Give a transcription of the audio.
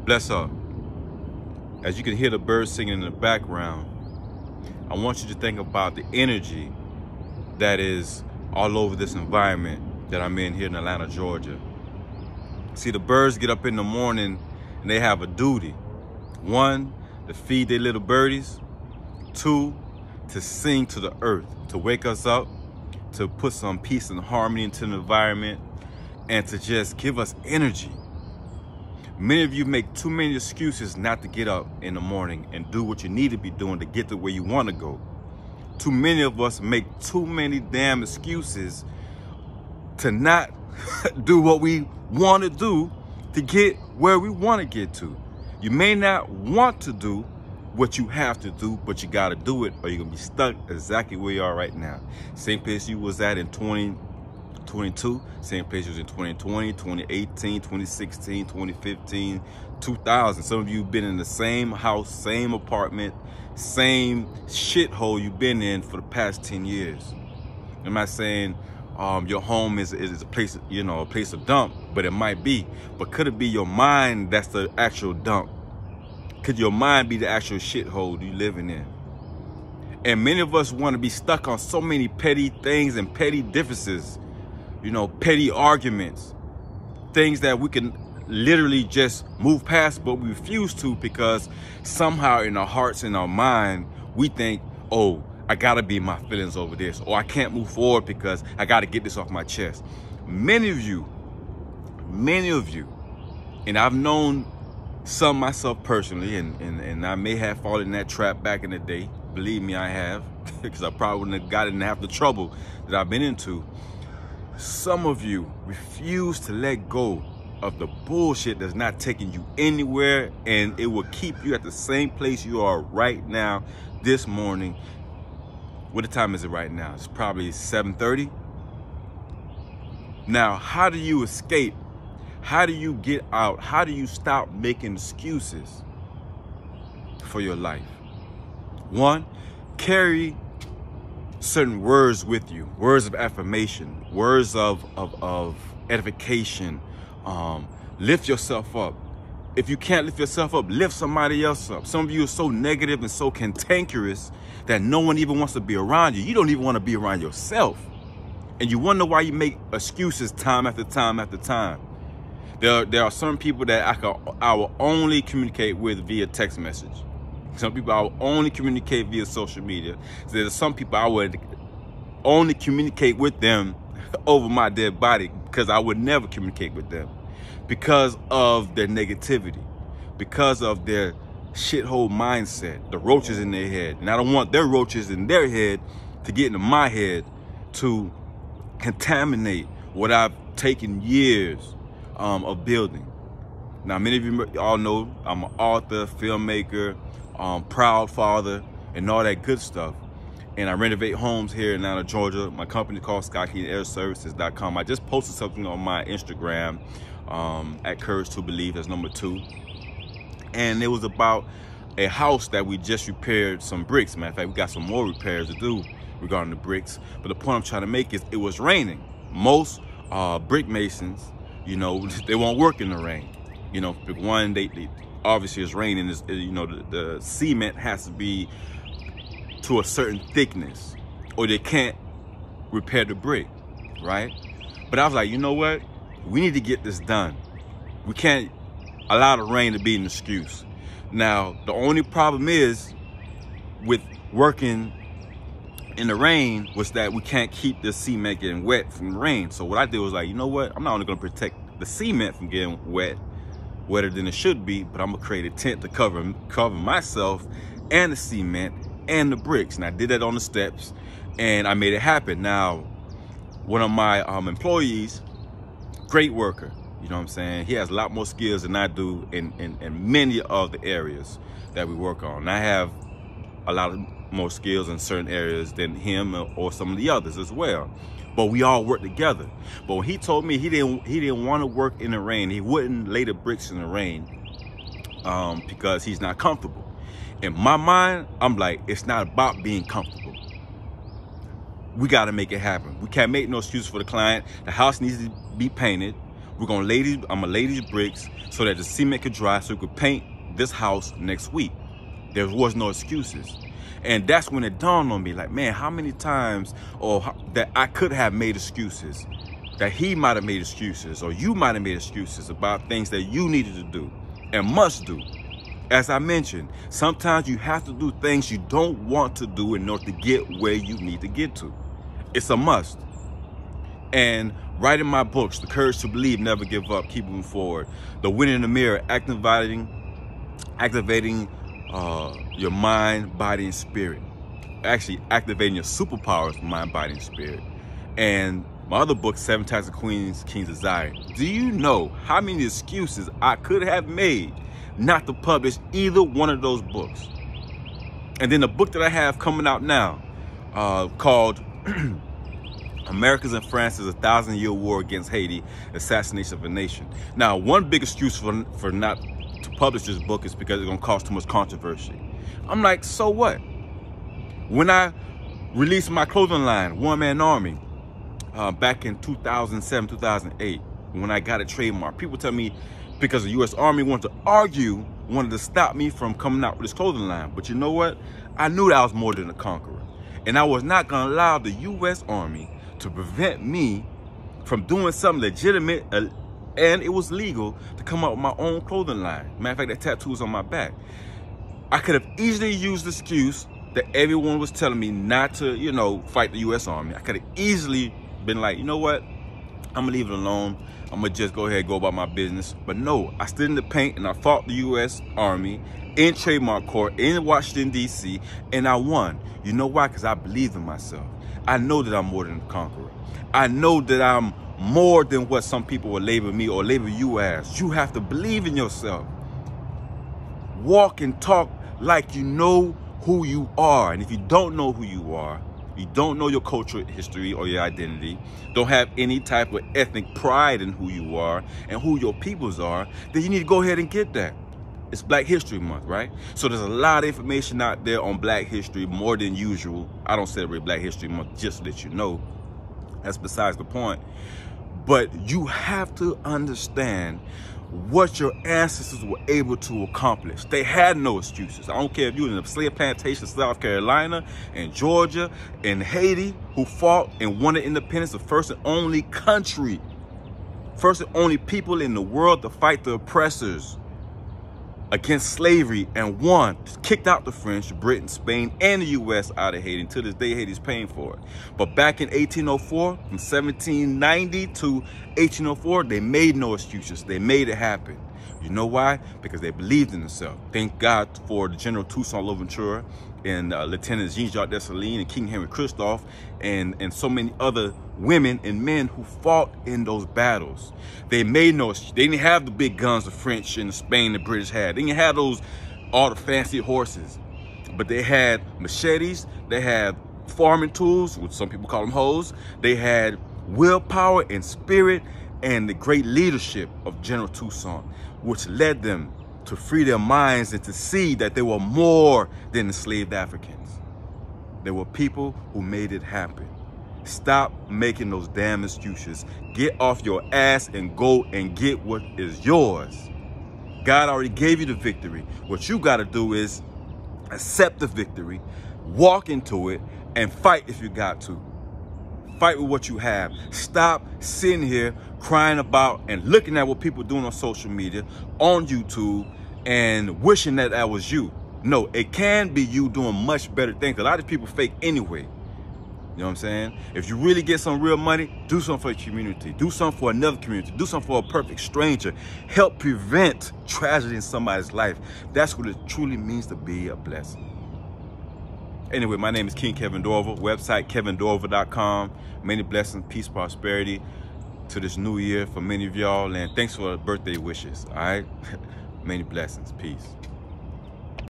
Bless up. As you can hear the birds singing in the background, I want you to think about the energy that is all over this environment that I'm in here in Atlanta, Georgia. See, the birds get up in the morning and they have a duty. One, to feed their little birdies. Two, to sing to the earth, to wake us up, to put some peace and harmony into the environment, and to just give us energy. Many of you make too many excuses not to get up in the morning and do what you need to be doing to get to where you want to go. Too many of us make too many damn excuses to not do what we want to do to get where we want to get to. You may not want to do what you have to do, but you got to do it or you're going to be stuck exactly where you are right now. Same place you was at in 2022, same place you was in 2020, 2018, 2016, 2015, 2000. Some of you have been in the same house, same apartment, same shithole you've been in for the past 10 years. I'm not saying your home is a place, a place of dump, but it might be. But could it be your mind that's the actual dump? Could your mind be the actual shithole you living in? And many of us want to be stuck on so many petty things and petty differences, petty arguments, things that we can literally just move past, but we refuse to because somehow in our hearts and our mind, we think, oh, I gotta be my feelings over this, or I can't move forward because I gotta get this off my chest. Many of you, and I've known some myself personally, and I may have fallen in that trap back in the day. Believe me, I have, because I probably wouldn't have gotten half the trouble that I've been into. Some of you refuse to let go of the bullshit that's not taking you anywhere, and it will keep you at the same place you are right now this morning. What time is it right now? It's probably 7:30. Now, how do you escape? How do you get out? How do you stop making excuses for your life? One, carry certain words with you, words of affirmation, words of edification. Lift yourself up. If you can't lift yourself up, lift somebody else up. Some of you are so negative and so cantankerous that no one even wants to be around you. You don't even want to be around yourself. And you wonder why you make excuses time after time after time. There are some people that I will only communicate with via text message. Some people I will only communicate via social media. So there's some people I would only communicate with them over my dead body because I would never communicate with them because of their negativity, because of their shithole mindset, the roaches in their head. And I don't want their roaches in their head to get into my head to contaminate what I've taken years of building. Now, many of you all know I'm an author, filmmaker, proud father, and all that good stuff. And I renovate homes here in Atlanta, Georgia. My company called SkyKeyAirServices.com. I just posted something on my Instagram at Courage to Believe, that's number 2. And it was about a house that we just repaired some bricks. Matter of fact, we got some more repairs to do regarding the bricks. But the point I'm trying to make is it was raining. Most brick masons, they won't work in the rain. One, they obviously it's raining. The cement has to be to a certain thickness or they can't repair the brick, right? But I was like, you know what? We need to get this done. We can't allow the rain to be an excuse. Now, the only problem is with working in the rain was that we can't keep the cement getting wet from the rain. So what I did was like, you know what? I'm not only gonna protect the cement from getting wetter than it should be, but I'm gonna create a tent to cover myself and the cement and the bricks. And I did that on the steps and I made it happen. Now, one of my employees, great worker, you know what I'm saying? He has a lot more skills than I do in many of the areas that we work on. And I have a lot of more skills in certain areas than him or some of the others as well. But we all work together. But when he told me he didn't want to work in the rain, he wouldn't lay the bricks in the rain because he's not comfortable. In my mind, I'm like, it's not about being comfortable. We got to make it happen. We can't make no excuses for the client. The house needs to be painted. I'm gonna lay these bricks so that the cement could dry so we could paint this house next week. There was no excuses. And that's when it dawned on me, like, man, how many times that I could have made excuses, that he might have made excuses, or you might have made excuses about things that you needed to do and must do. As I mentioned, sometimes you have to do things you don't want to do in order to get where you need to get to. It's a must. And writing my books, The Courage to Believe, Never Give Up, Keep Moving Forward, The Winning in the Mirror, activating your mind, body, and spirit. Actually, activating your superpowers, mind, body, and spirit. And my other book, 7 Types of Queens, Kings Desire. Do you know how many excuses I could have made not to publish either one of those books? And then the book that I have coming out now, called America's and France's 1,000-Year War Against Haiti, Assassination of a Nation. Now, one big excuse for not to publish this book is because it's gonna cause too much controversy. I'm like, so what? When I released my clothing line, One Man Army, back in 2007, 2008, when I got a trademark, people tell me because the U.S. Army wanted to stop me from coming out with this clothing line. But you know what? I knew that I was more than a conqueror. And I was not gonna allow the U.S. Army to prevent me from doing something legitimate, and it was legal to come up with my own clothing line. Matter of fact, that tattoo is on my back. I could have easily used the excuse that everyone was telling me not to, you know, fight the U.S. Army. I could have easily been like, you know what? I'm gonna leave it alone. I'm gonna just go ahead and go about my business. But no, I stood in the paint and I fought the U.S. Army in trademark court in Washington, D.C., and I won. You know why? Because I believed in myself. I know that I'm more than a conqueror. I know that I'm more than what some people will label me or label you as. You have to believe in yourself. Walk and talk like you know who you are. And if you don't know who you are, you don't know your cultural history or your identity, don't have any type of ethnic pride in who you are and who your peoples are, then you need to go ahead and get that. It's Black History Month, right? So there's a lot of information out there on Black history, more than usual. I don't celebrate Black History Month, just to let you know. That's besides the point. But you have to understand what your ancestors were able to accomplish. They had no excuses. I don't care if you were in the slave plantation of South Carolina and Georgia and Haiti, who fought and won independence, the first and only country, first and only people in the world to fight the oppressors against slavery and won, kicked out the French, Britain, Spain, and the U.S. out of Haiti. Until this day, Haiti's paying for it. But back in 1804, from 1790 to 1804, they made no excuses. They made it happen. You know why? Because they believed in themselves. Thank God for the General Toussaint Louverture and Lieutenant Jean-Jacques Dessalines and King Henry Christophe and so many other women and men who fought in those battles. They made no, they didn't have the big guns the French and the Spain the British had. They didn't have all the fancy horses, but they had machetes, they had farming tools, which some people call them hoes. They had willpower and spirit and the great leadership of General Toussaint, which led them to free their minds and to see that they were more than enslaved Africans. There were people who made it happen. Stop making those damn excuses. Get off your ass and go and get what is yours. God already gave you the victory. What you got to do is accept the victory, walk into it, and fight if you got to. Fight with what you have. Stop sitting here crying about and looking at what people are doing on social media, on YouTube, and wishing that that was you. No, it can be you doing much better things. A lot of people fake anyway. You know what I'm saying? If you really get some real money, do something for your community. Do something for another community. Do something for a perfect stranger. Help prevent tragedy in somebody's life. That's what it truly means to be a blessing. Anyway, my name is King Kevin Dorval. Website KevinDorval.com. Many blessings, peace, prosperity to this new year for many of y'all. And thanks for the birthday wishes. All right? Many blessings. Peace.